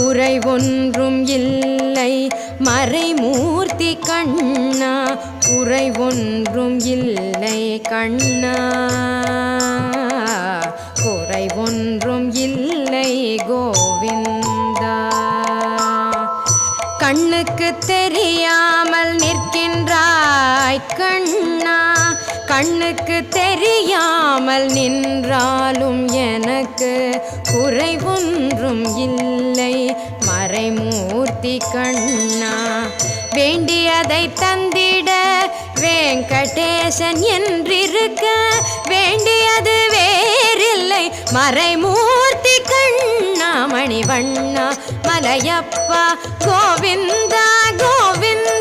குறை ஒன்றும் இல்லை மறைமூர்த்தி கண்ணா, குறை ஒன்றும் இல்லை கண்ணா, குறை ஒன்றும் இல்லை கோவிந்தா. கண்ணுக்கு தெரியாமல் நிற்கின்றாய் கண்ணா, கண்ணுக்கு தெரியாமல் நின்றாலும் எனக்கு குறை ஒன்றும் இல்லை மறைமூர்த்தி கண்ணா. வேண்டியதை தந்திட வெங்கடேசன் என்றிருக்க, வேண்டியது வேறில்லை மறைமூர்த்தி கண்ணா. மணிவண்ணா மலையப்பா கோவிந்தா கோவிந்தா.